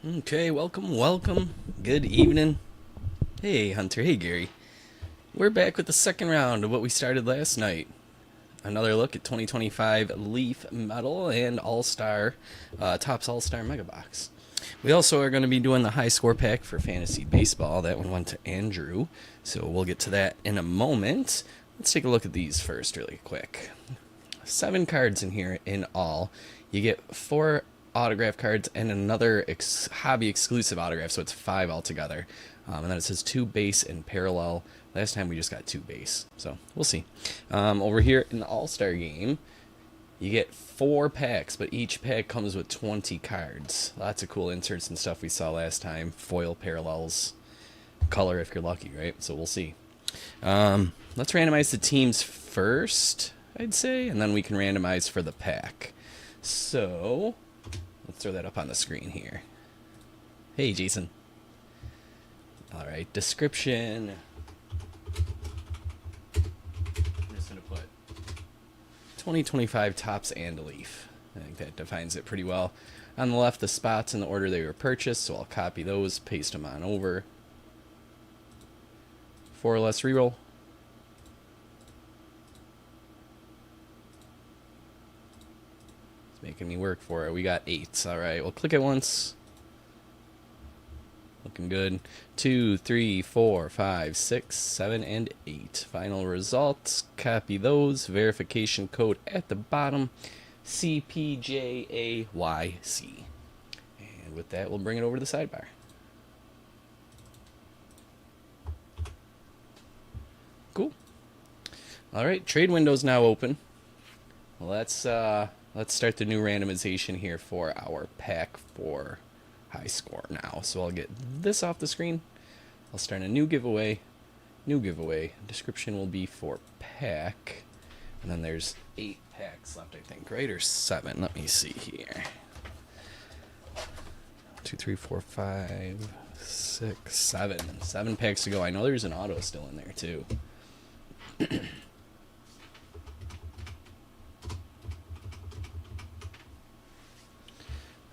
Okay, welcome. Good evening. Hey, Hunter. Hey, Gary. We're back with the second round of what we started last night. Another look at 2025 Leaf Metal and All-Star, Topps All-Star Mega Box. We also are going to be doing the high score pack for Fantasy Baseball. That one went to Andrew, so we'll get to that in a moment. Let's take a look at these first really quick. 7 cards in here in all. You get 4 autograph cards and another hobby exclusive autograph, so it's 5 altogether. And then it says 2 base and parallel. Last time we just got 2 base, so we'll see. Over here in the All-Star game, you get 4 packs, but each pack comes with 20 cards. Lots of cool inserts and stuff we saw last time. Foil parallels, color if you're lucky, right? So we'll see. Let's randomize the teams first, I'd say, and then we can randomize for the pack. So let's throw that up on the screen here. Hey, Jason. All right, description. I'm just going to put 2025 Topps and Leaf. I think that defines it pretty well. On the left, the spots in the order they were purchased, so I'll copy those, paste them on over. 4 or less reroll. It's making me work for it. We got 8s. All right, we'll click it once. Looking good. 2, 3, 4, 5, 6, 7, and 8. Final results. Copy those. Verification code at the bottom. CPJAYC. And with that, we'll bring it over to the sidebar. Cool. All right, trade window's now open. Let's start the new randomization here for our pack for high score now. So I'll get this off the screen. I'll start a new giveaway. New giveaway. Description will be for pack. And then there's 8 packs left, I think, right? Or 7. Let me see here. 2, 3, 4, 5, 6, 7. 7 packs to go. I know there's an auto still in there, too.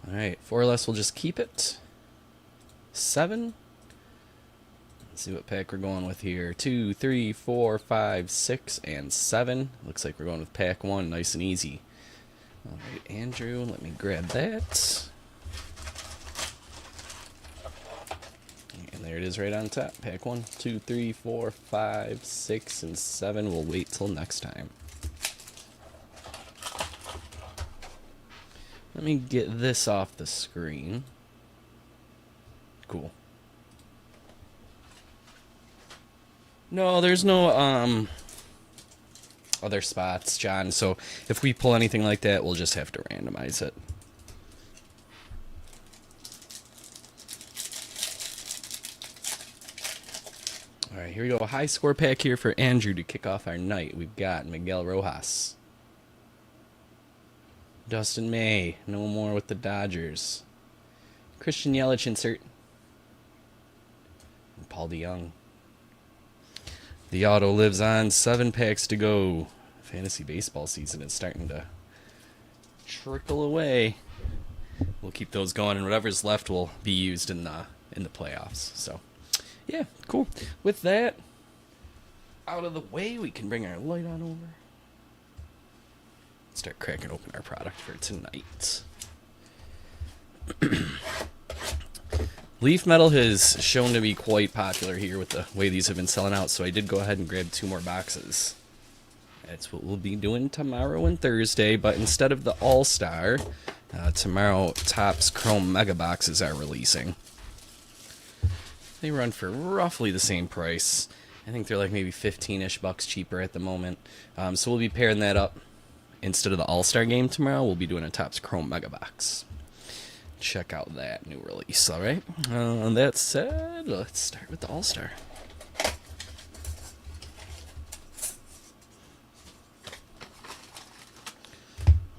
Alright, 4 or less, we'll just keep it. 7. Let's see what pack we're going with here. 2, 3, 4, 5, 6, and 7. Looks like we're going with pack 1, nice and easy. Alright, Andrew, let me grab that. And there it is right on top. Pack 1, 2, 3, 4, 5, 6, and 7. We'll wait till next time. Let me get this off the screen. Cool. No, there's no other spots, John. So if we pull anything like that, we'll just have to randomize it. All right, here we go. A high score pack here for Andrew to kick off our night. We've got Miguel Rojas. Dustin May, no more with the Dodgers. Christian Yelich insert. And Paul DeYoung. The auto lives on. 7 packs to go. Fantasy baseball season is starting to trickle away. We'll keep those going, and whatever's left will be used in the playoffs. So, yeah, cool. With that out of the way, we can bring our light on over. Start cracking open our product for tonight. Leaf Metal has shown to be quite popular here with the way these have been selling out, so I did go ahead and grab 2 more boxes. That's what we'll be doing tomorrow and Thursday, but instead of the All-Star, tomorrow Topps Chrome Mega Boxes are releasing. They run for roughly the same price. I think they're like maybe 15-ish bucks cheaper at the moment. So we'll be pairing that up. Instead of the All-Star game tomorrow, we'll be doing a Topps Chrome Mega Box. Check out that new release, alright? That said, let's start with the All-Star.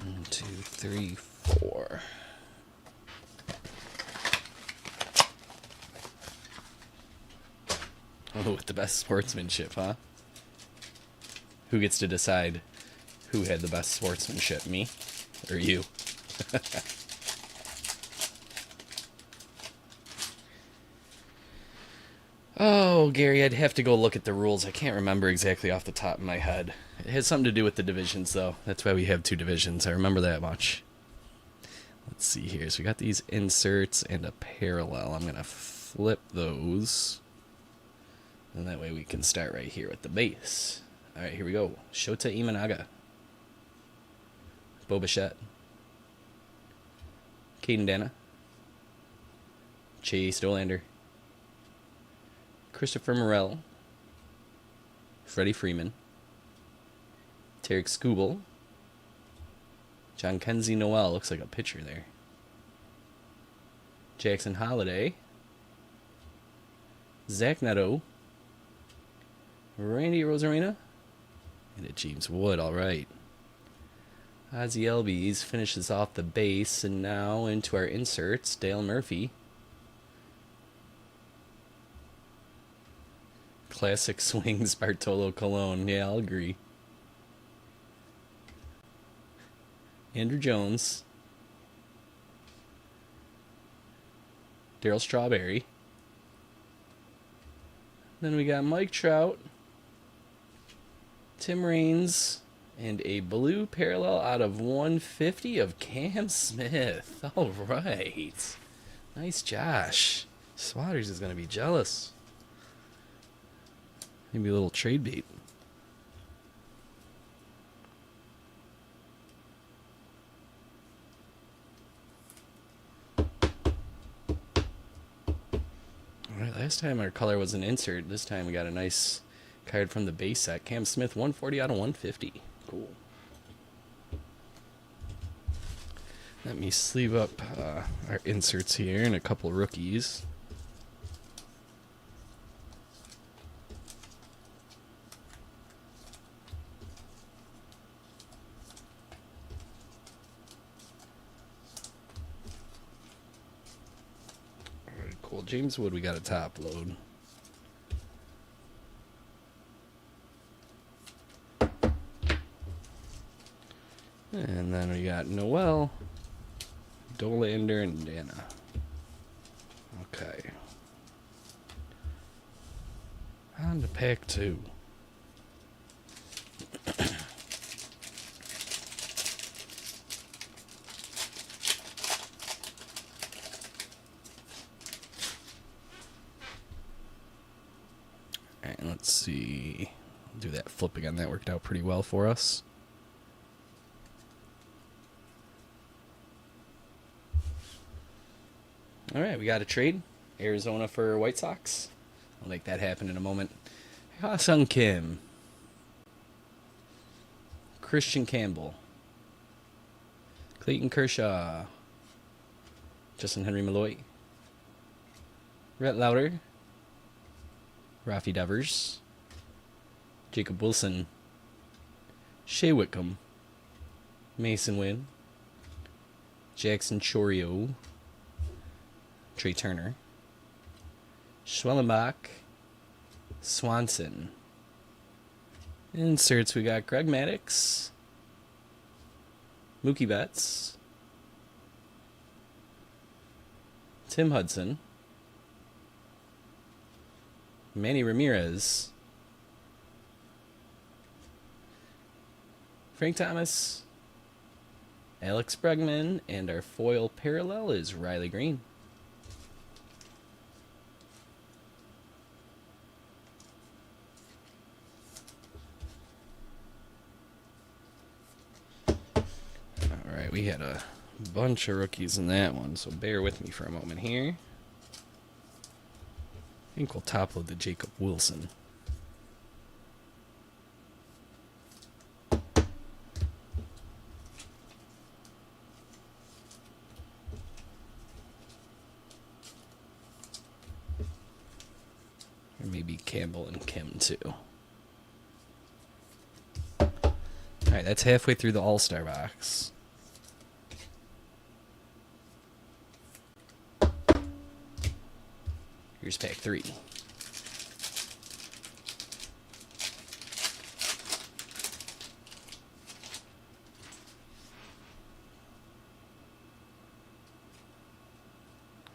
One, 2, 3, 4. Oh, with the best sportsmanship, huh? Who gets to decide who had the best sportsmanship, me or you? Oh, Gary, I'd have to go look at the rules. I can't remember exactly off the top of my head. It has something to do with the divisions, though. That's why we have two divisions. I remember that much. Let's see here. So we got these inserts and a parallel. I'm going to flip those. And that way we can start right here with the base. All right, here we go. Shota Imanaga. Bo Bichette. Caden Dana. Chase Dolander. Christopher Morel. Freddie Freeman. Tarek Skubal. John Kenzie Noel. Looks like a pitcher there. Jackson Holiday. Zach Neto. Randy Rosarena. And a James Wood. All right. Ozzy Elbies finishes off the base. And now into our inserts. Dale Murphy. Classic swings, Bartolo Colon. Yeah, I'll agree. Andrew Jones. Daryl Strawberry. Then we got Mike Trout. Tim Raines. And a blue parallel out of 150 of Cam Smith. All right. Nice, Josh. Swatters is going to be jealous. Maybe a little trade bait. Alright, last time our color was an insert. This time we got a nice card from the base set. Cam Smith, 140 out of 150. Cool. Let me sleeve up our inserts here and a couple rookies. Cool. James Wood, we got a top load. And then we got Noel, Dolander, and Dana. Okay. On to pack 2. Alright, let's see. Do that flip again. That worked out pretty well for us. Alright, we got a trade. Arizona for White Sox. I'll make that happen in a moment. Ha-Sung Kim. Christian Campbell. Clayton Kershaw. Justin Henry Malloy. Rhett Lauder. Rafi Devers. Jacob Wilson. Shea Whitcomb. Mason Wynn. Jackson Chorio. Trey Turner. Schwellenbach. Swanson. Inserts, we got Greg Maddux. Mookie Betts. Tim Hudson. Manny Ramirez. Frank Thomas. Alex Bregman. And our foil parallel is Riley Green. Alright, we had a bunch of rookies in that one, so bear with me for a moment here. I think we'll top load the Jacob Wilson. Or maybe Campbell and Kim too. Alright, that's halfway through the All-Star box. Here's pack 3.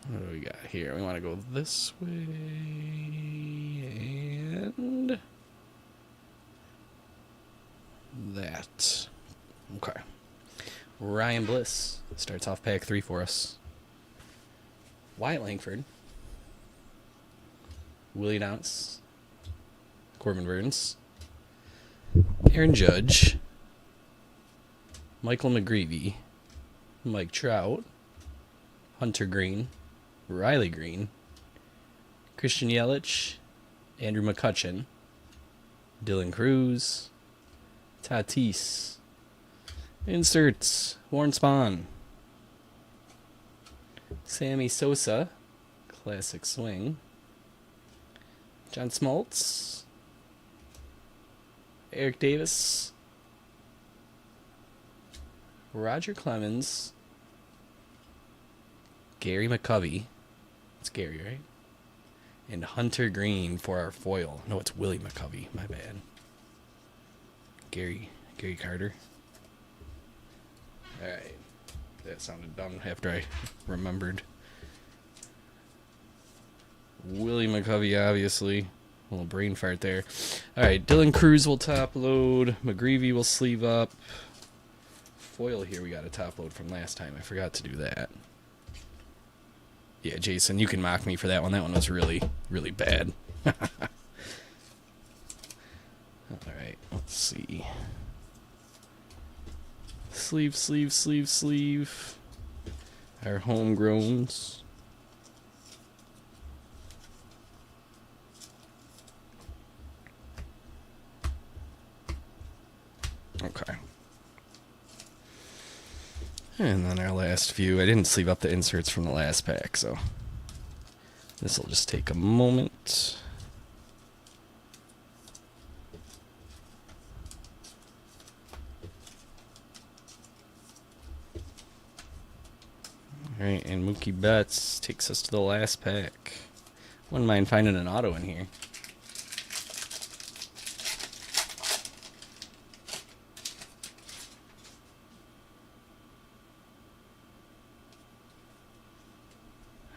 What do we got here? We want to go this way and that. Okay. Ryan Bliss starts off pack 3 for us. Wyatt Langford, Willie Nance, Corbin Burns, Aaron Judge, Michael McGreevy, Mike Trout, Hunter Green, Riley Green, Christian Yelich, Andrew McCutchen, Dylan Cruz, Tatis, inserts, Warren Spahn, Sammy Sosa, classic swing, John Smoltz, Eric Davis, Roger Clemens, Gary McCovey, it's Gary, right? And Hunter Green for our foil. No, it's Willie McCovey, my bad. Gary Carter. Alright. That sounded dumb after I remembered. Willie McCovey, obviously. A little brain fart there. Alright, Dylan Cruz will top load. McGreevy will sleeve up. Foil here, we got a top load from last time. I forgot to do that. Yeah, Jason, you can mock me for that one. That one was really, really bad. Alright, let's see. Sleeve. Our homegrowns. Okay. And then our last few. I didn't sleeve up the inserts from the last pack, so this will just take a moment. Alright, and Mookie Betts takes us to the last pack. Wouldn't mind finding an auto in here.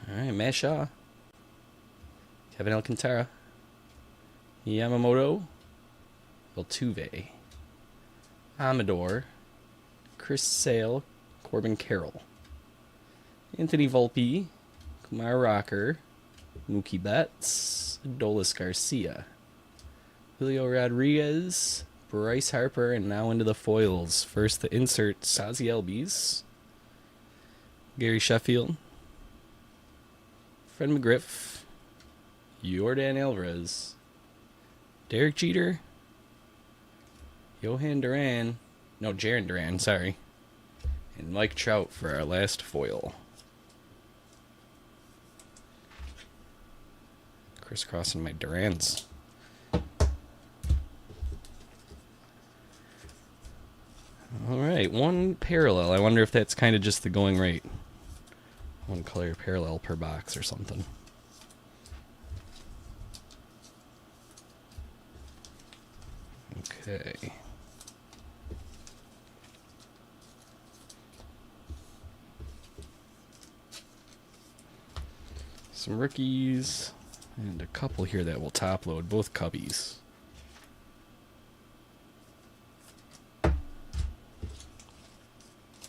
Alright, Matt Shaw, Kevin Alcantara, Yamamoto, Altuve, Amador, Chris Sale, Corbin Carroll, Anthony Volpe, Kumar Rocker, Mookie Betts, Adolis Garcia, Julio Rodriguez, Bryce Harper, and now into the foils. First, the insert, Ozzie Albies, Gary Sheffield, Fred McGriff, Yordan Alvarez, Derek Jeter, Jaron Duran, sorry, and Mike Trout for our last foil. Crisscrossing my Durans. Alright, one parallel. I wonder if that's kind of just the going rate. One color parallel per box or something. Okay. Some rookies. And a couple here that will top load. Both Cubbies.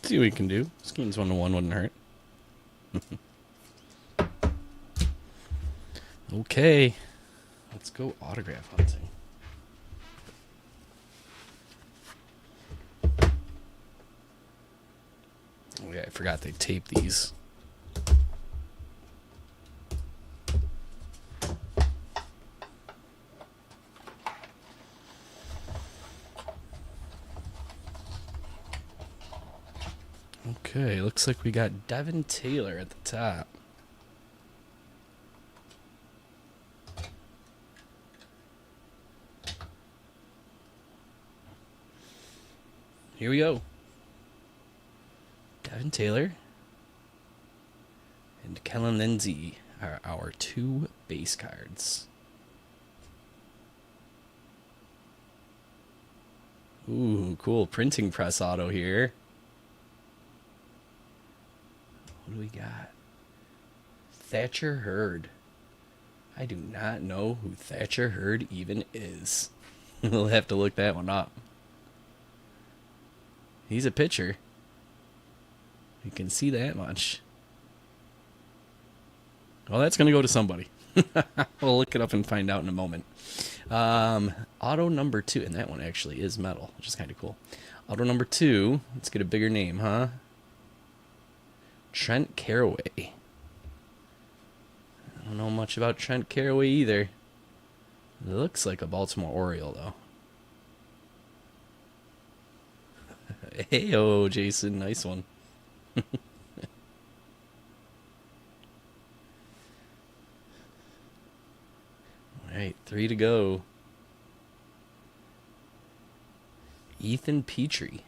See what we can do. Schemes 1-1 wouldn't hurt. Okay, let's go autograph hunting. Oh yeah, I forgot they taped these. Okay, looks like we got Devin Taylor at the top. Here we go. Devin Taylor and Kellen Lindsay are our two base cards. Ooh, cool printing press auto here. What do we got? Thatcher Hurd. I do not know who Thatcher Hurd even is. We'll have to look that one up. He's a pitcher. You can see that much. Well, that's going to go to somebody. We'll look it up and find out in a moment. Auto number 2, and that one actually is metal, which is kind of cool. Auto number 2, let's get a bigger name, huh? Trent Caraway. I don't know much about Trent Caraway either. It looks like a Baltimore Oriole, though. Hey-o, Jason, nice one. All right, 3 to go. Ethan Petrie.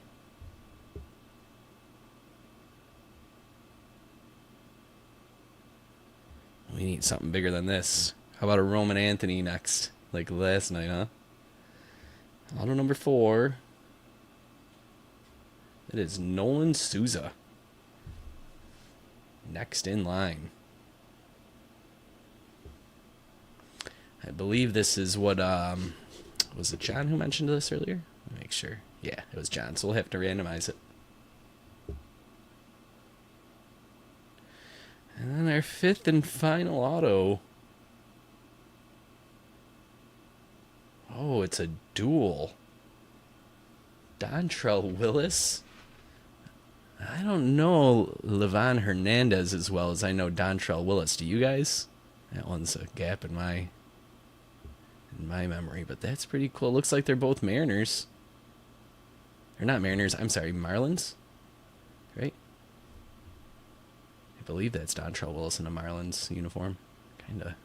We need something bigger than this. How about a Roman Anthony next? Like last night, huh? Auto number 4. It is Nolan Souza. Next in line. I believe this is what, was it John who mentioned this earlier? Let me make sure. Yeah, it was John, so we'll have to randomize it. And then our 5th and final auto. Oh, it's a duel. Dontrell Willis. I don't know Livan Hernandez as well as I know Dontrell Willis. Do you guys? That one's a gap in my memory, but that's pretty cool. Looks like they're both Mariners. Or not Mariners, I'm sorry, Marlins. Right? I believe that's Dontrell Willis in a Marlins uniform. Kinda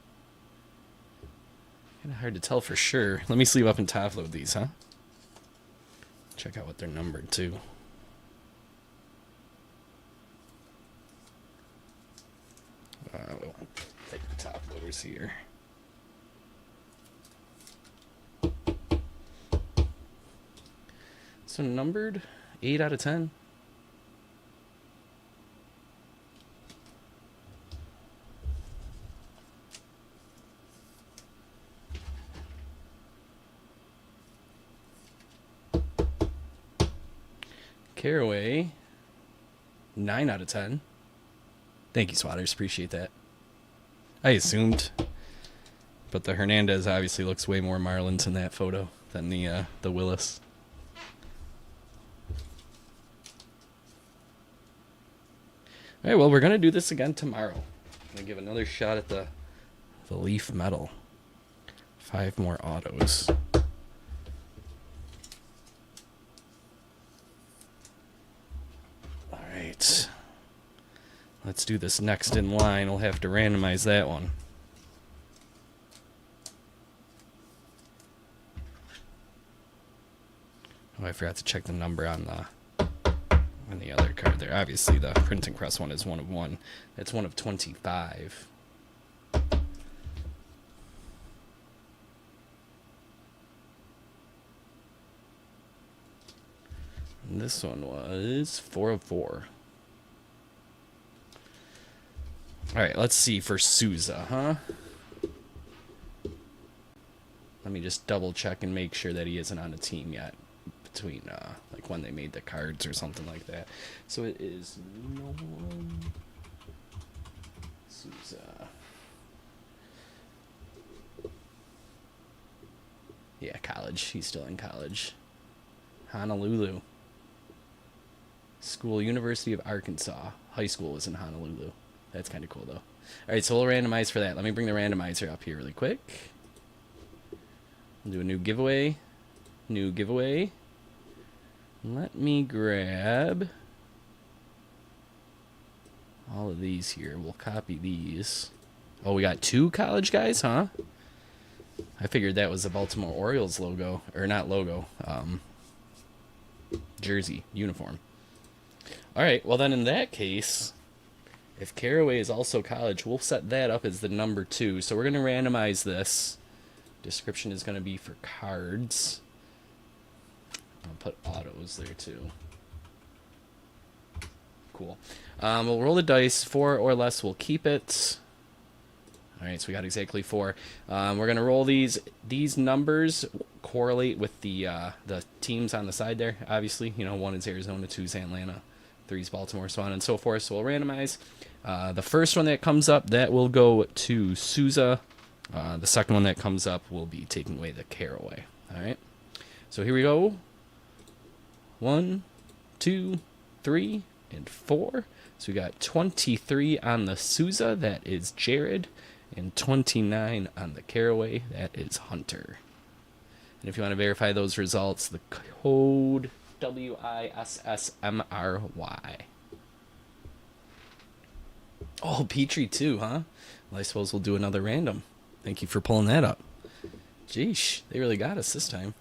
hard to tell for sure. Let me sleeve up and top load these, huh? Check out what they're numbered to. We'll take the top loaders here. So numbered 8 out of 10. Caraway, 9 out of 10. Thank you, Swatters. Appreciate that. I assumed, but the Hernandez obviously looks way more Marlins in that photo than the Willis. All right, well, we're going to do this again tomorrow. I'm going to give another shot at the Leaf Metal. 5 more autos. All right. Let's do this next in line. We'll have to randomize that one. Oh, I forgot to check the number on the other card there. Obviously, the printing press one is 1 of 1. That's 1 of 25. And this one was 4 of 4. All right, let's see for Souza, huh? Let me just double check and make sure that he isn't on a team yet between like when they made the cards or something like that. So it is Nolan Souza. Yeah, college. He's still in college. Honolulu. School, University of Arkansas. High school was in Honolulu. That's kind of cool, though. All right, so we'll randomize for that. Let me bring the randomizer up here really quick. We'll do a new giveaway. New giveaway. Let me grab all of these here. We'll copy these. Oh, we got 2 college guys, huh? I figured that was the Baltimore Orioles logo. Or not logo. Jersey. Uniform. All right, well then in that case, if Caraway is also college, we'll set that up as the number 2. So we're going to randomize this. Description is going to be for cards. I'll put autos there too. Cool. We'll roll the dice. 4 or less, we'll keep it. All right, so we got exactly 4. We're gonna roll these. These numbers correlate with the teams on the side there. Obviously, 1 is Arizona, 2 is Atlanta, 3 is Baltimore, so on and so forth. So we'll randomize. The first one that comes up, that will go to Souza. The second one that comes up will be taking away the Caraway. All right. So here we go. 1, 2, 3, and 4. So we got 23 on the Souza. That is Jared. And 29 on the Caraway. That is Hunter. And if you want to verify those results, the code WISSMRY. Oh, Petrie too, huh? Well, I suppose we'll do another random. Thank you for pulling that up. Jeesh, they really got us this time.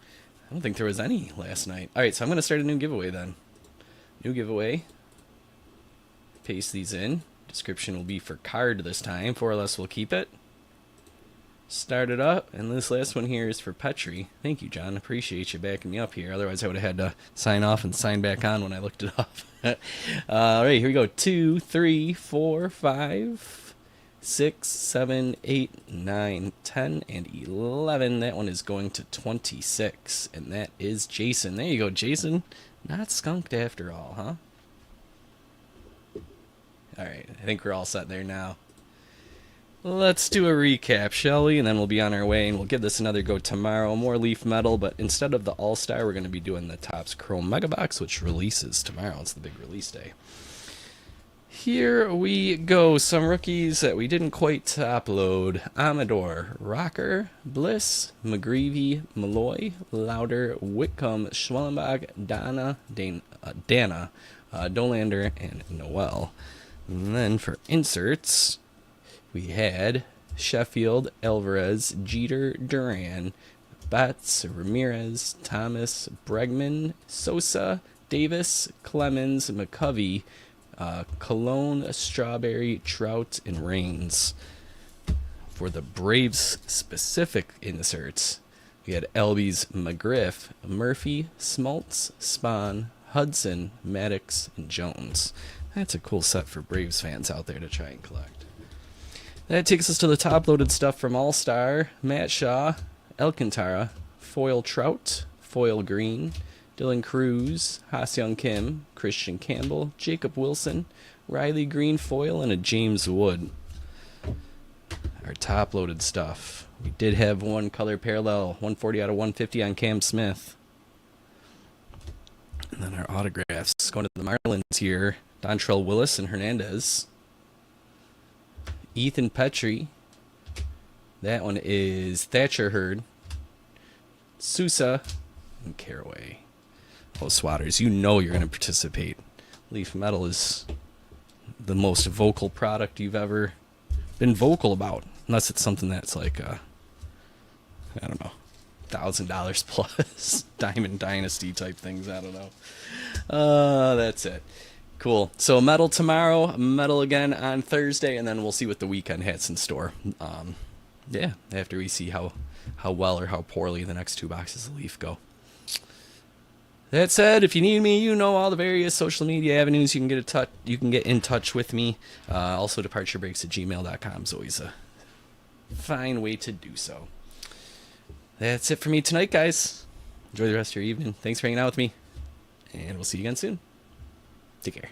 I don't think there was any last night. All right, so I'm going to start a new giveaway then. New giveaway. Paste these in. Description will be for card this time. 4 or less will keep it. Start it up. And this last one here is for Petrie. Thank you, John. Appreciate you backing me up here. Otherwise, I would have had to sign off and sign back on when I looked it up. All right, here we go. 2, 3, 4, 5, 6, 7, 8, 9, 10, and 11. That one is going to 26. And that is Jason. There you go, Jason. Not skunked after all, huh? All right, I think we're all set there now. Let's do a recap, shall we? And then we'll be on our way, and we'll give this another go tomorrow. More Leaf Metal, but instead of the All-Star, we're going to be doing the Topps Chrome Mega Box, which releases tomorrow. It's the big release day. Here we go. Some rookies that we didn't quite upload. Amador, Rocker, Bliss, McGreevy, Malloy, Louder, Whitcomb, Schwellenbach, Dana, Dolander, and Noel. And then for inserts, we had Sheffield, Alvarez, Jeter, Duran, Betts, Ramirez, Thomas, Bregman, Sosa, Davis, Clemens, McCovey, Cologne, Strawberry, Trout, and Rains. For the Braves specific inserts, we had Elby's, McGriff, Murphy, Smoltz, Spahn, Hudson, Maddox, and Jones. That's a cool set for Braves fans out there to try and collect. That takes us to the top-loaded stuff from All-Star. Matt Shaw, Alcantara, Foil Trout, Foil Green, Dylan Cruz, Ha-Seong Kim, Christian Campbell, Jacob Wilson, Riley Green Foil, and a James Wood. Our top-loaded stuff. We did have one color parallel, 140 out of 150 on Cam Smith. And then our autographs. Going to the Marlins here. Dontrell Willis and Hernandez. Ethan Petrie. That one is Thatcher Hurd. Sousa and Caraway. Oh, Swatters, you know you're going to participate. Leaf Metal is the most vocal product you've ever been vocal about. Unless it's something that's like, I don't know, $1,000 plus. Diamond Dynasty type things, I don't know. That's it. Cool. So metal tomorrow, metal again on Thursday, and then we'll see what the weekend has in store. Yeah, after we see how well or how poorly the next 2 boxes of Leaf go. That said, if you need me, you know all the various social media avenues you can get in touch with me. Also, departurebreaks@gmail.com is always a fine way to do so. That's it for me tonight, guys. Enjoy the rest of your evening. Thanks for hanging out with me, and we'll see you again soon. Take care.